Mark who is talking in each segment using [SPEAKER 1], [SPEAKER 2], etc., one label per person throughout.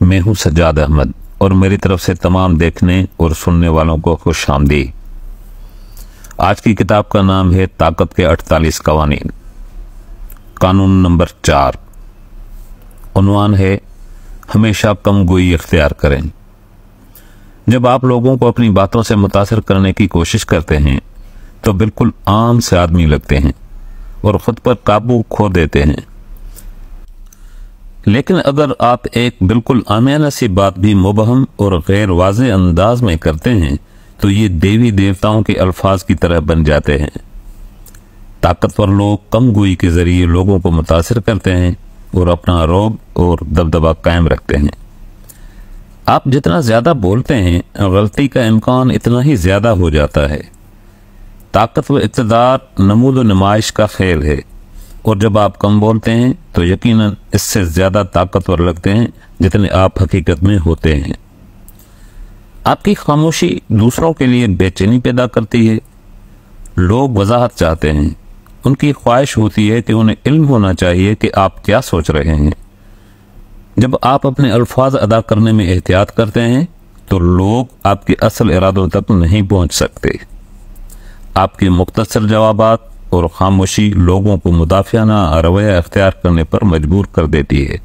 [SPEAKER 1] میں ہوں سجاد احمد اور میری طرف سے تمام دیکھنے اور سننے والوں کو خوش آمدید۔ آج کی کتاب کا نام ہے طاقت کے 48 قوانین، قانون نمبر 4۔ عنوان ہے ہمیشہ کم گوئی اختیار کریں۔ جب آپ لوگوں کو اپنی باتوں سے متاثر کرنے کی کوشش کرتے ہیں تو بالکل عام سے آدمی لگتے ہیں اور خود پر قابو کھو دیتے ہیں، لیکن اگر آپ ایک بالکل عامیانہ سی بات بھی مبہم اور غیر واضح انداز میں کرتے ہیں تو یہ دیوی دیوتاؤں کے الفاظ کی طرح بن جاتے ہیں۔ طاقتور لوگ کم گوئی کے ذریعے لوگوں کو متاثر کرتے ہیں اور اپنا رعب اور دبدبہ قائم رکھتے ہیں۔ آپ جتنا زیادہ بولتے ہیں غلطی کا امکان اتنا ہی زیادہ ہو جاتا ہے۔ طاقت و اقتدار نمود و نمائش کا کھیل ہے، اور جب آپ کم بولتے ہیں تو یقیناً اس سے زیادہ طاقتور لگتے ہیں جتنے آپ حقیقت میں ہوتے ہیں۔ آپ کی خاموشی دوسروں کے لیے بے چینی پیدا کرتی ہے۔ لوگ وضاحت چاہتے ہیں، ان کی خواہش ہوتی ہے کہ انہیں علم ہونا چاہیے کہ آپ کیا سوچ رہے ہیں۔ جب آپ اپنے الفاظ ادا کرنے میں احتیاط کرتے ہیں تو لوگ آپ کے اصل ارادوں تک نہیں پہنچ سکتے۔ آپ کے مختصر جوابات اور خاموشی لوگوں کو مدافعانہ رویہ اختیار کرنے پر مجبور کر دیتی ہے،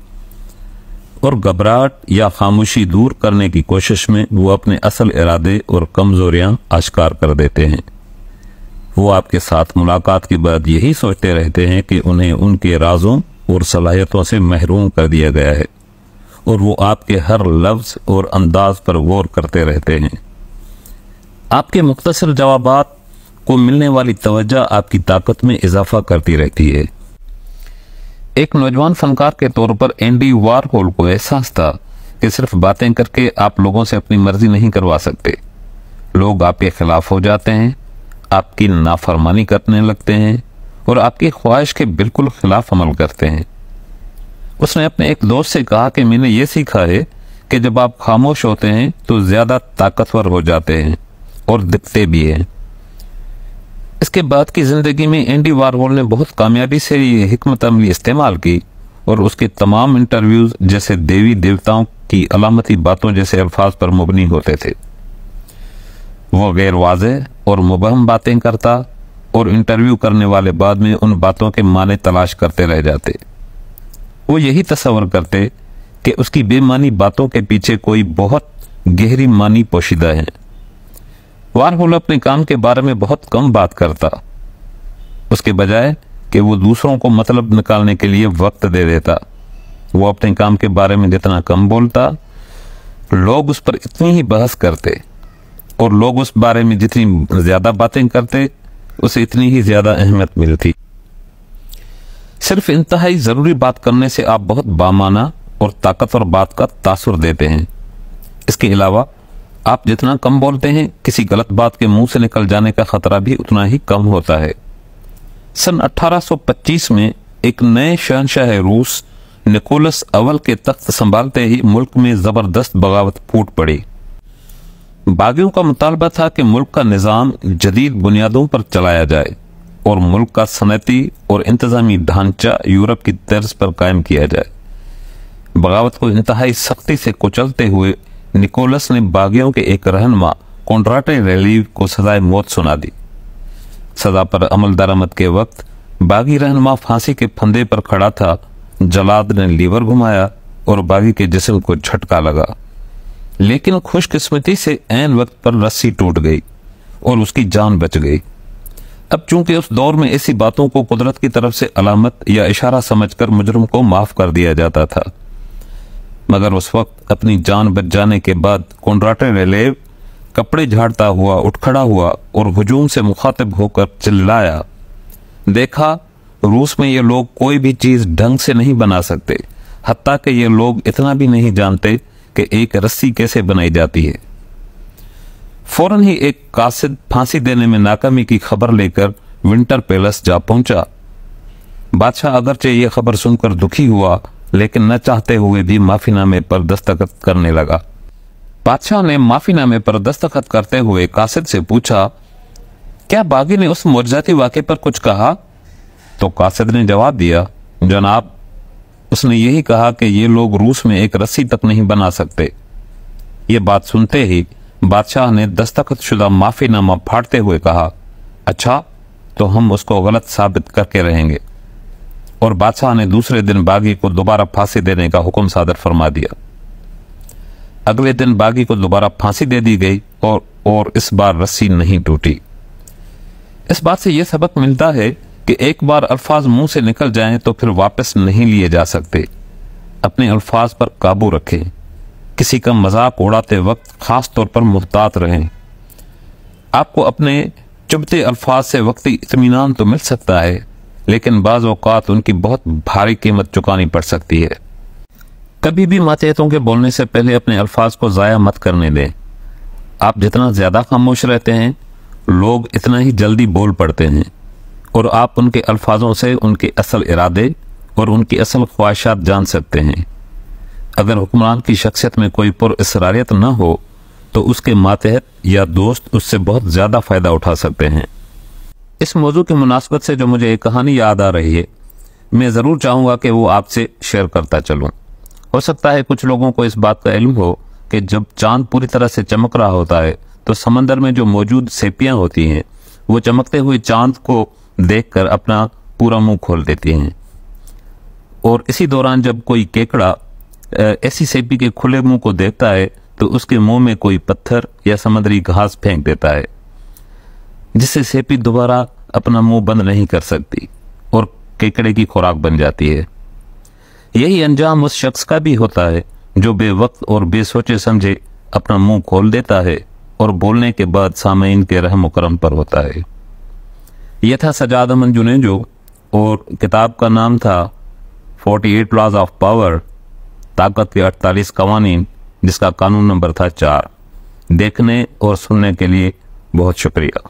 [SPEAKER 1] اور گھبراہٹ یا خاموشی دور کرنے کی کوشش میں وہ اپنے اصل ارادے اور کمزوریاں آشکار کر دیتے ہیں۔ وہ آپ کے ساتھ ملاقات کے بعد یہی سوچتے رہتے ہیں کہ انہیں ان کے رازوں اور صلاحیتوں سے محروم کر دیا گیا ہے، اور وہ آپ کے ہر لفظ اور انداز پر غور کرتے رہتے ہیں۔ آپ کے مختصر جوابات کو ملنے والی توجہ آپ کی طاقت میں اضافہ کرتی رہتی ہے۔ ایک نوجوان فنکار کے طور پر اینڈی وارہول کو احساس تھا کہ صرف باتیں کر کے آپ لوگوں سے اپنی مرضی نہیں کروا سکتے۔ لوگ آپ کے خلاف ہو جاتے ہیں، آپ کی نافرمانی کرنے لگتے ہیں اور آپ کی خواہش کے بالکل خلاف عمل کرتے ہیں۔ اس نے اپنے ایک دوست سے کہا کہ میں نے یہ سیکھا ہے کہ جب آپ خاموش ہوتے ہیں تو زیادہ طاقتور ہو جاتے ہیں اور دکھتے بھی ہیں۔ اس کے بعد کی زندگی میں اینڈی وارہول نے بہت کامیابی سے یہ حکمت عملی استعمال کی، اور اس کے تمام انٹرویوز جیسے دیوی دیوتاؤں کی علامتی باتوں جیسے الفاظ پر مبنی ہوتے تھے۔ وہ غیر واضح اور مبہم باتیں کرتا اور انٹرویو کرنے والے بعد میں ان باتوں کے معنی تلاش کرتے رہ جاتے۔ وہ یہی تصور کرتے کہ اس کی بے معنی باتوں کے پیچھے کوئی بہت گہری معنی پوشیدہ ہے۔ وارہول اپنے کام کے بارے میں بہت کم بات کرتا، اس کے بجائے کہ وہ دوسروں کو مطلب نکالنے کے لیے وقت دے دیتا۔ وہ اپنے کام کے بارے میں جتنا کم بولتا، لوگ اس پر اتنی ہی بحث کرتے، اور لوگ اس بارے میں جتنی زیادہ باتیں کرتے اسے اتنی ہی زیادہ اہمیت ملتی۔ صرف انتہائی ضروری بات کرنے سے آپ بہت بامعنی اور طاقتور بات کا تاثر دیتے ہیں۔ اس کے علاوہ آپ جتنا کم بولتے ہیں، کسی غلط بات کے منہ سے نکل جانے کا خطرہ بھی اتنا ہی کم ہوتا ہے۔ سن 1825 میں ایک نئے شہنشاہ روس نکولس اول کے تخت سنبھالتے ہی ملک میں زبردست بغاوت پھوٹ پڑی۔ باغیوں کا مطالبہ تھا کہ ملک کا نظام جدید بنیادوں پر چلایا جائے اور ملک کا صنعتی اور انتظامی ڈھانچہ یورپ کی طرز پر قائم کیا جائے۔ بغاوت کو انتہائی سختی سے کچلتے ہوئے نکولس نے باغیوں کے ایک رہنما کونڈراٹے ریلیو کو سزائے موت سنا دی۔ سزا پر عمل درآمد کے وقت باغی رہنما پھانسی کے پھندے پر کھڑا تھا۔ جلاد نے لیور گھمایا اور باغی کے جسم کو جھٹکا لگا، لیکن خوش قسمتی سے عین وقت پر رسی ٹوٹ گئی اور اس کی جان بچ گئی۔ اب چونکہ اس دور میں ایسی باتوں کو قدرت کی طرف سے علامت یا اشارہ سمجھ کر مجرم کو معاف کر دیا جاتا تھا، مگر اس وقت اپنی جان بچ جانے کے بعد کونڈراٹے ریلیو کپڑے جھاڑتا ہوا اٹھ کھڑا ہوا اور ہجوم سے مخاطب ہو کر چلایا، دیکھا روس میں یہ لوگ کوئی بھی چیز ڈھنگ سے نہیں بنا سکتے، حتیٰ کہ یہ لوگ اتنا بھی نہیں جانتے کہ ایک رسی کیسے بنائی جاتی ہے۔ فوراً ہی ایک قاصد پھانسی دینے میں ناکامی کی خبر لے کر ونٹر پیلس جا پہنچا۔ بادشاہ اگرچہ یہ خبر سن کر دکھی ہوا، لیکن نہ چاہتے ہوئے بھی معافی نامے پر دستخط کرنے لگا۔ بادشاہ نے معافی نامے پر دستخط کرتے ہوئے قاصد سے پوچھا، کیا باغی نے اس معجزاتی واقعے پر کچھ کہا؟ تو قاصد نے جواب دیا، جناب، اس نے یہی کہا کہ یہ لوگ روس میں ایک رسی تک نہیں بنا سکتے۔ یہ بات سنتے ہی بادشاہ نے دستخط شدہ معافی نامہ پھاڑتے ہوئے کہا، اچھا تو ہم اس کو غلط ثابت کر کے رہیں گے، اور بادشاہ نے دوسرے دن باغی کو دوبارہ پھانسی دینے کا حکم صادر فرما دیا۔ اگلے دن باغی کو دوبارہ پھانسی دے دی گئی اور اس بار رسی نہیں ٹوٹی۔ اس بات سے یہ سبق ملتا ہے کہ ایک بار الفاظ منہ سے نکل جائیں تو پھر واپس نہیں لیے جا سکتے۔ اپنے الفاظ پر قابو رکھیں، کسی کا مذاق اڑاتے وقت خاص طور پر محتاط رہیں۔ آپ کو اپنے چبھتے الفاظ سے وقتی اطمینان تو مل سکتا ہے، لیکن بعض اوقات ان کی بہت بھاری قیمت چکانی پڑ سکتی ہے۔ کبھی بھی ماتحتوں کے بولنے سے پہلے اپنے الفاظ کو ضائع مت کرنے دیں۔ آپ جتنا زیادہ خاموش رہتے ہیں، لوگ اتنا ہی جلدی بول پڑتے ہیں، اور آپ ان کے الفاظوں سے ان کے اصل ارادے اور ان کی اصل خواہشات جان سکتے ہیں۔ اگر حکمران کی شخصیت میں کوئی پر اسراریت نہ ہو تو اس کے ماتحت یا دوست اس سے بہت زیادہ فائدہ اٹھا سکتے ہیں۔ اس موضوع کی مناسبت سے جو مجھے ایک کہانی یاد آ رہی ہے، میں ضرور چاہوں گا کہ وہ آپ سے شیئر کرتا چلوں۔ ہو سکتا ہے کچھ لوگوں کو اس بات کا علم ہو کہ جب چاند پوری طرح سے چمک رہا ہوتا ہے تو سمندر میں جو موجود سیپیاں ہوتی ہیں وہ چمکتے ہوئے چاند کو دیکھ کر اپنا پورا منہ کھول دیتی ہیں، اور اسی دوران جب کوئی کیکڑا ایسی سیپی کے کھلے منہ کو دیکھتا ہے تو اس کے منہ میں کوئی پتھر یا سمندری گھاس پھینک دیتا ہے، جس سے سیپی دوبارہ اپنا منہ بند نہیں کر سکتی اور کیکڑے کی خوراک بن جاتی ہے۔ یہی انجام اس شخص کا بھی ہوتا ہے جو بے وقت اور بے سوچے سمجھے اپنا منہ کھول دیتا ہے اور بولنے کے بعد سامعین کے رحم و کرم پر ہوتا ہے۔ یہ تھا سجاد احمد جنیجو، اور کتاب کا نام تھا 48 Laws of Power، طاقت کے 48 قوانین، جس کا قانون نمبر تھا 4۔ دیکھنے اور سننے کے لیے بہت شکریہ۔